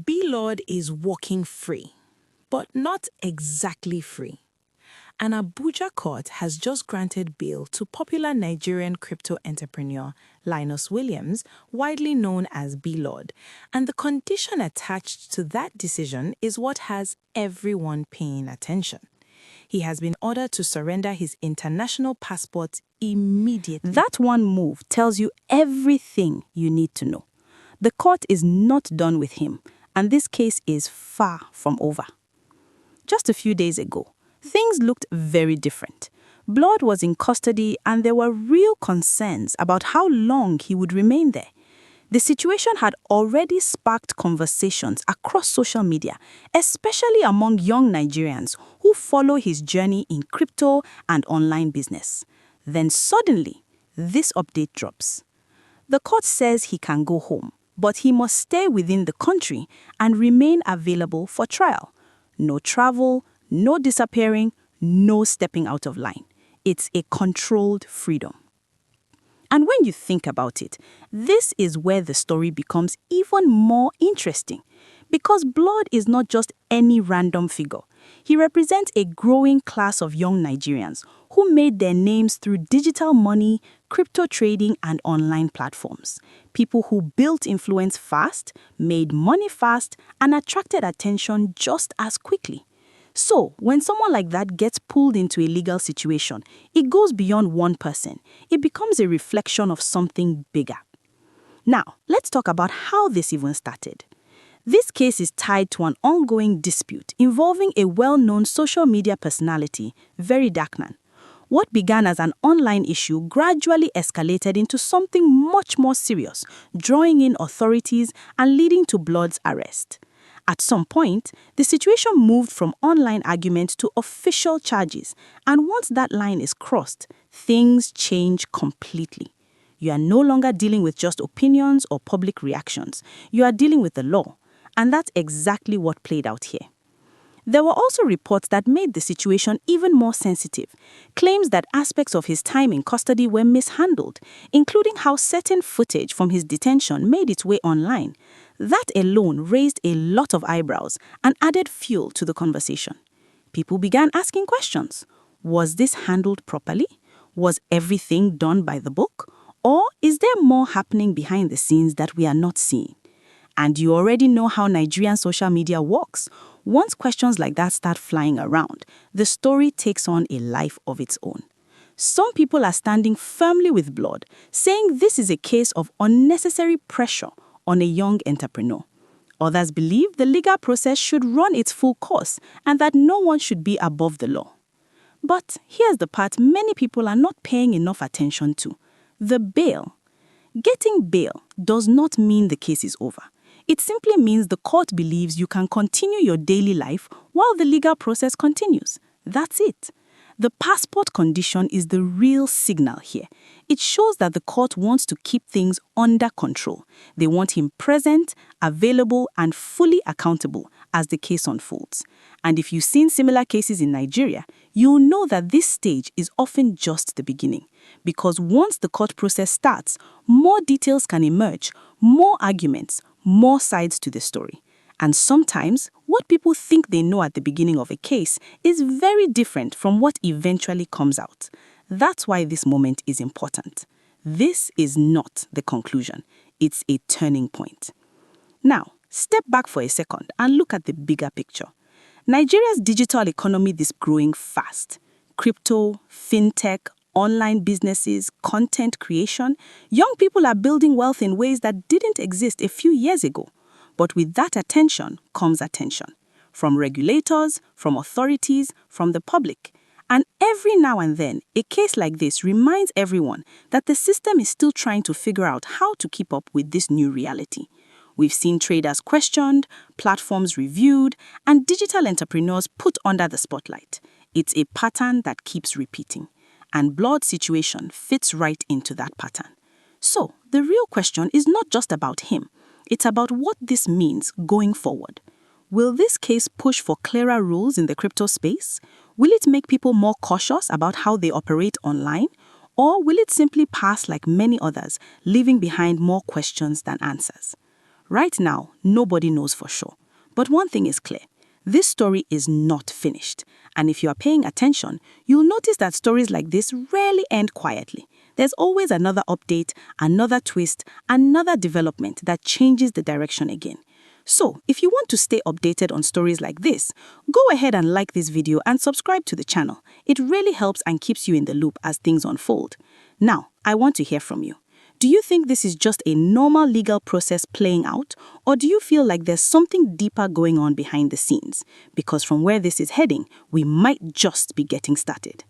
Blord is walking free, but not exactly free. An Abuja court has just granted bail to popular Nigerian crypto entrepreneur Linus Williams, widely known as Blord, and the condition attached to that decision is what has everyone paying attention. He has been ordered to surrender his international passport immediately. That one move tells you everything you need to know. The court is not done with him, and this case is far from over. Just a few days ago, things looked very different. Blord was in custody and there were real concerns about how long he would remain there. The situation had already sparked conversations across social media, especially among young Nigerians who follow his journey in crypto and online business. Then suddenly, this update drops. The court says he can go home, but he must stay within the country and remain available for trial. No travel, no disappearing, no stepping out of line. It's a controlled freedom. And when you think about it, this is where the story becomes even more interesting. Because Blord is not just any random figure. He represents a growing class of young Nigerians who made their names through digital money, crypto trading, and online platforms. People who built influence fast, made money fast, and attracted attention just as quickly. So, when someone like that gets pulled into a legal situation, it goes beyond one person. It becomes a reflection of something bigger. Now, let's talk about how this even started. This case is tied to an ongoing dispute involving a well-known social media personality, Very Darkman. What began as an online issue gradually escalated into something much more serious, drawing in authorities and leading to Blord's arrest. At some point, the situation moved from online arguments to official charges, and once that line is crossed, things change completely. You are no longer dealing with just opinions or public reactions. You are dealing with the law, and that's exactly what played out here. There were also reports that made the situation even more sensitive, claims that aspects of his time in custody were mishandled, including how certain footage from his detention made its way online. That alone raised a lot of eyebrows and added fuel to the conversation. People began asking questions. Was this handled properly? Was everything done by the book? Or is there more happening behind the scenes that we are not seeing? And you already know how Nigerian social media works. Once questions like that start flying around, the story takes on a life of its own. Some people are standing firmly with Blord, saying this is a case of unnecessary pressure on a young entrepreneur. Others believe the legal process should run its full course and that no one should be above the law. But here's the part many people are not paying enough attention to: the bail. Getting bail does not mean the case is over. It simply means the court believes you can continue your daily life while the legal process continues. That's it. The passport condition is the real signal here. It shows that the court wants to keep things under control. They want him present, available, and fully accountable as the case unfolds. And if you've seen similar cases in Nigeria, you'll know that this stage is often just the beginning. Because once the court process starts, more details can emerge, more arguments, more sides to the story. And sometimes, what people think they know at the beginning of a case is very different from what eventually comes out. That's why this moment is important. This is not the conclusion. It's a turning point. Now, step back for a second and look at the bigger picture. Nigeria's digital economy is growing fast. Crypto, fintech, online businesses, content creation. Young people are building wealth in ways that didn't exist a few years ago. But with that attention comes attention. From regulators, from authorities, from the public. And every now and then, a case like this reminds everyone that the system is still trying to figure out how to keep up with this new reality. We've seen traders questioned, platforms reviewed, and digital entrepreneurs put under the spotlight. It's a pattern that keeps repeating. And Blord's situation fits right into that pattern. So, the real question is not just about him. It's about what this means going forward. Will this case push for clearer rules in the crypto space? Will it make people more cautious about how they operate online? Or will it simply pass like many others, leaving behind more questions than answers? Right now, nobody knows for sure. But one thing is clear. This story is not finished. And if you are paying attention, you'll notice that stories like this rarely end quietly. There's always another update, another twist, another development that changes the direction again. So, if you want to stay updated on stories like this, go ahead and like this video and subscribe to the channel. It really helps and keeps you in the loop as things unfold. Now, I want to hear from you. Do you think this is just a normal legal process playing out, or do you feel like there's something deeper going on behind the scenes? Because from where this is heading, we might just be getting started.